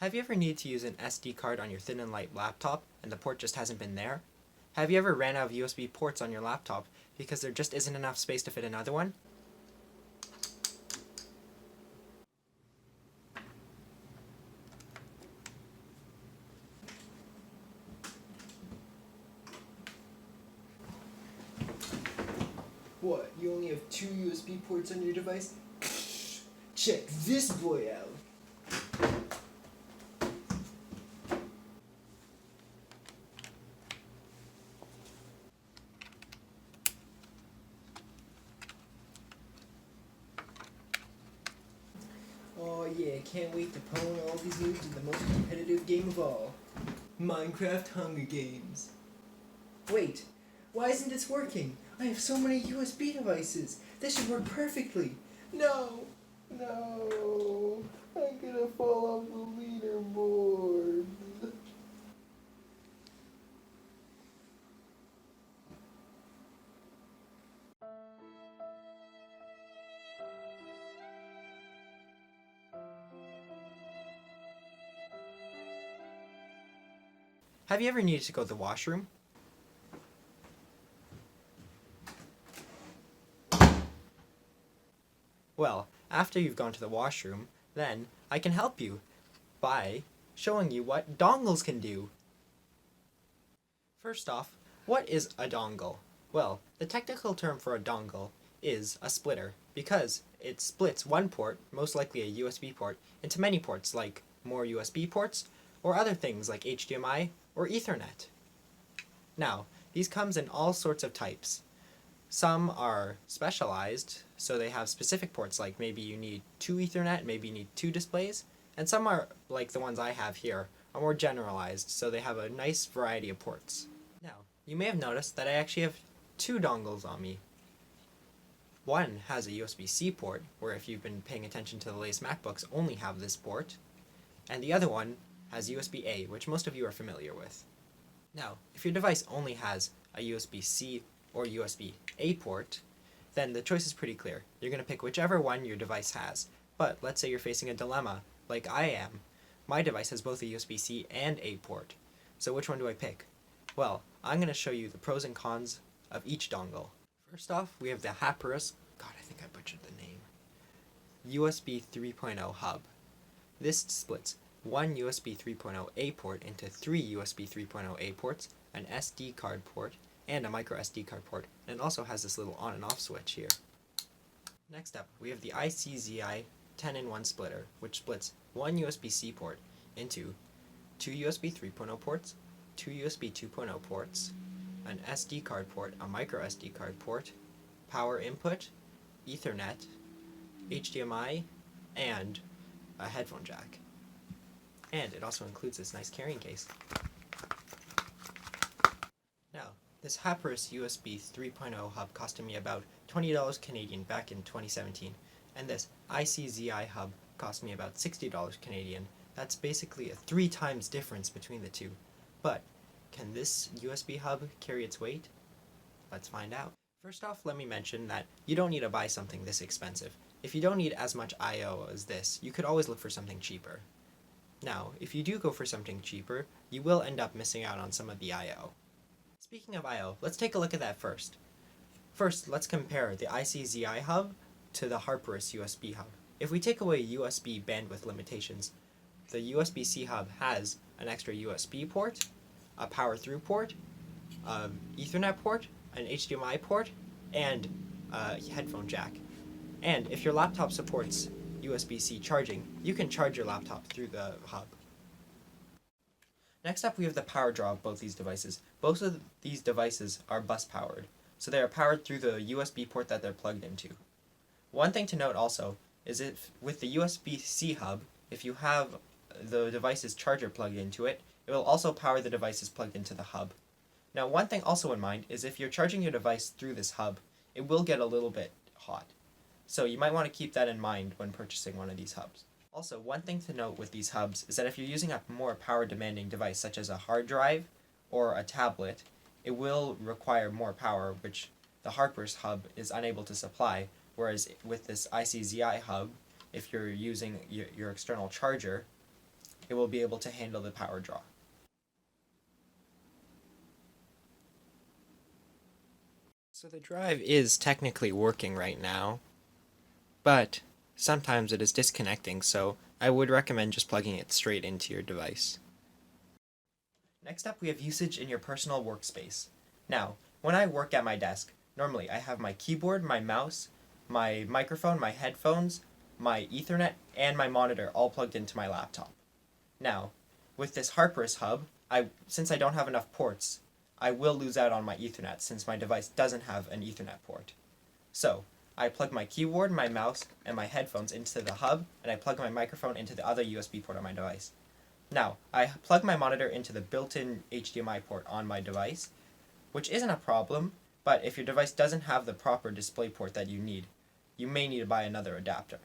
Have you ever needed to use an SD card on your thin and light laptop and the port just hasn't been there? Have you ever ran out of USB ports on your laptop because there just isn't enough space to fit another one? What, you only have 2 USB ports on your device? Check this boy out! Oh yeah, can't wait to pwn all these noobs in the most competitive game of all. Minecraft Hunger Games. Wait, why isn't this working? I have so many USB devices. This should work perfectly. No, I'm gonna fall off the leaderboard. Have you ever needed to go to the washroom? Well, after you've gone to the washroom, then I can help you by showing you what dongles can do. First off, what is a dongle? Well, the technical term for a dongle is a splitter because it splits one port, most likely a USB port, into many ports like more USB ports or other things like HDMI or Ethernet. Now, these comes in all sorts of types. Some are specialized, so they have specific ports, like maybe you need 2 Ethernet, maybe you need 2 displays, and some are, like the ones I have here, are more generalized, so they have a nice variety of ports. Now, you may have noticed that I actually have 2 dongles on me. One has a USB-C port, where if you've been paying attention to the latest MacBooks, only have this port, and the other one has USB-A, which most of you are familiar with. Now, if your device only has a USB-C or USB-A port, then the choice is pretty clear. You're going to pick whichever one your device has. But let's say you're facing a dilemma, like I am. My device has both a USB-C and A port. So which one do I pick? Well, I'm going to show you the pros and cons of each dongle. First off, we have the Hapurs, God, I think I butchered the name, USB 3.0 hub. This splits one USB 3.0 A port into 3 USB 3.0 A ports, an SD card port, and a micro SD card port, and it also has this little on and off switch here. Next up, we have the ICZI I Ten-in-One Splitter, which splits one USB-C port into 2 USB 3.0 ports, 2 USB 2.0 ports, an SD card port, a micro SD card port, power input, Ethernet, HDMI, and a headphone jack. And it also includes this nice carrying case. Now, this Hapurs USB 3.0 hub costed me about $20 Canadian back in 2017, and this ICZI hub cost me about $60 Canadian. That's basically a 3 times difference between the two. But can this USB hub carry its weight? Let's find out. First off, let me mention that you don't need to buy something this expensive. If you don't need as much I/O as this, you could always look for something cheaper. Now, if you do go for something cheaper, you will end up missing out on some of the I/O. Speaking of I/O, let's take a look at that first. First, let's compare the ICZI hub to the Harper S USB Hub. If we take away USB bandwidth limitations, the USB-C hub has an extra USB port, a power through port, an Ethernet port, an HDMI port, and a headphone jack. And if your laptop supports USB-C charging, you can charge your laptop through the hub. Next up, we have the power draw of both these devices. Both of these devices are bus powered, so they are powered through the USB port that they're plugged into. One thing to note also is if with the USB-C hub, if you have the device's charger plugged into it, it will also power the devices plugged into the hub. Now, one thing also in mind is if you're charging your device through this hub, it will get a little bit hot. So you might want to keep that in mind when purchasing one of these hubs. Also, one thing to note with these hubs is that if you're using a more power-demanding device, such as a hard drive or a tablet, it will require more power, which the Harper's hub is unable to supply, whereas with this ICZI hub, if you're using your external charger, it will be able to handle the power draw. So the drive is technically working right now, but sometimes it is disconnecting, so I would recommend just plugging it straight into your device. Next up, we have usage in your personal workspace. Now, when I work at my desk, normally I have my keyboard, my mouse, my microphone, my headphones, my Ethernet, and my monitor all plugged into my laptop. Now, with this Harper Hub, since I don't have enough ports, I will lose out on my Ethernet since my device doesn't have an Ethernet port. So, I plug my keyboard, my mouse, and my headphones into the hub, and I plug my microphone into the other USB port on my device. Now, I plug my monitor into the built-in HDMI port on my device, which isn't a problem, but if your device doesn't have the proper display port that you need, you may need to buy another adapter.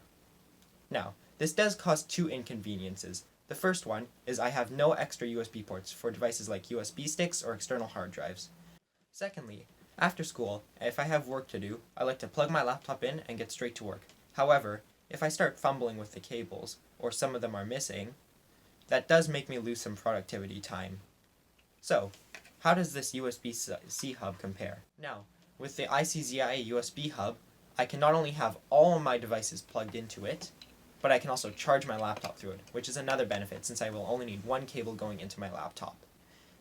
Now, this does cause two inconveniences. The first one is I have no extra USB ports for devices like USB sticks or external hard drives. Secondly, after school, if I have work to do, I like to plug my laptop in and get straight to work. However, if I start fumbling with the cables, or some of them are missing, that does make me lose some productivity time. So, how does this USB-C hub compare? Now, with the ICZI USB Hub, I can not only have all of my devices plugged into it, but I can also charge my laptop through it, which is another benefit since I will only need one cable going into my laptop.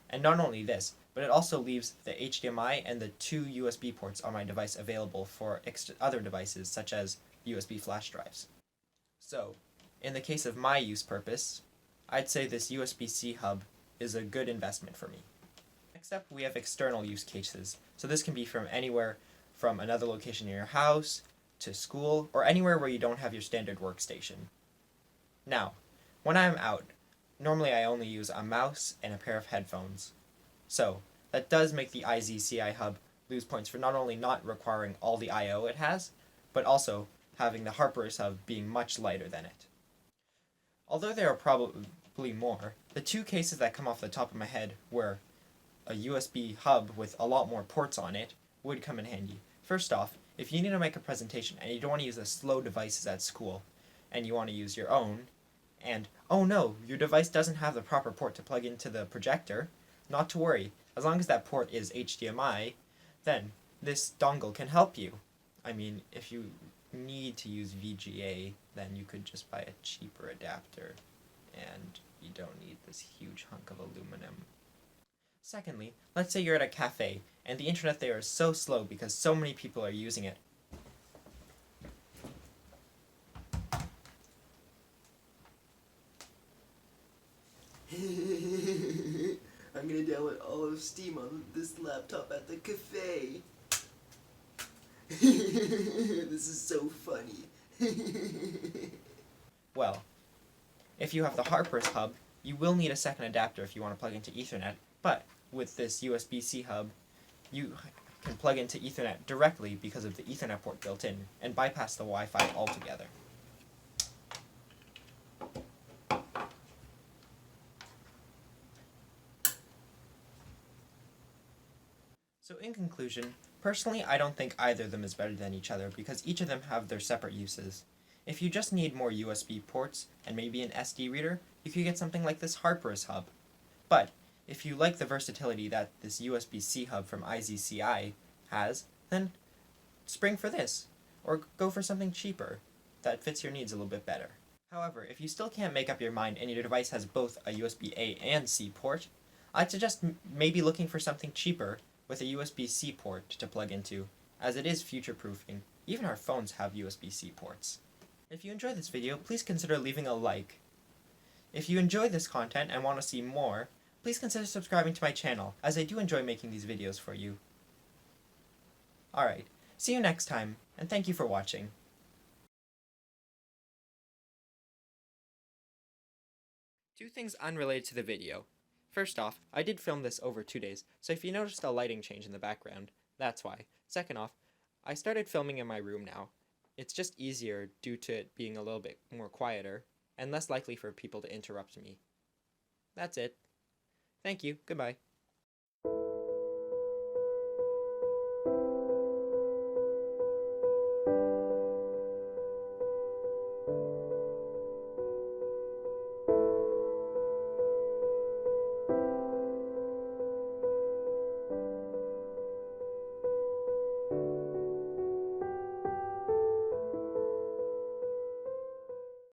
And not only this, but it also leaves the HDMI and the two USB ports on my device available for other devices such as USB flash drives. So, in the case of my use purpose, I'd say this USB-C hub is a good investment for me. Next up, we have external use cases. So this can be from anywhere from another location in your house, to school, or anywhere where you don't have your standard workstation. Now, when I'm out, normally I only use a mouse and a pair of headphones. So, that does make the ICZI Hub lose points for not only not requiring all the I/O it has, but also having the Harper Hub being much lighter than it. Although there are probably more, the two cases that come off the top of my head where a USB hub with a lot more ports on it would come in handy. First off, if you need to make a presentation and you don't want to use the slow devices at school, and you want to use your own, and oh no, your device doesn't have the proper port to plug into the projector, not to worry. As long as that port is HDMI, then this dongle can help you. I mean, if you need to use VGA, then you could just buy a cheaper adapter, and you don't need this huge hunk of aluminum. Secondly, let's say you're at a cafe, and the internet there is so slow because so many people are using it. I'm gonna download all of Steam on this laptop at the cafe. This is so funny. Well, if you have the Harper Hub, you will need a second adapter if you want to plug into Ethernet, but with this USB-C hub, you can plug into Ethernet directly because of the Ethernet port built in and bypass the Wi-Fi altogether. So in conclusion, personally I don't think either of them is better than each other because each of them have their separate uses. If you just need more USB ports and maybe an SD reader, you could get something like this Harper Hub. But if you like the versatility that this USB-C hub from ICZI has, then spring for this, or go for something cheaper that fits your needs a little bit better. However, if you still can't make up your mind and your device has both a USB-A and C port, I'd suggest maybe looking for something cheaper with a USB-C port to plug into, as it is future-proofing. Even our phones have USB-C ports. If you enjoyed this video, please consider leaving a like. If you enjoy this content and want to see more, please consider subscribing to my channel, as I do enjoy making these videos for you. Alright, see you next time, and thank you for watching. Two things unrelated to the video. First off, I did film this over 2 days, so if you noticed a lighting change in the background, that's why. Second off, I started filming in my room now. It's just easier due to it being a little bit more quieter, and less likely for people to interrupt me. That's it. Thank you. Goodbye.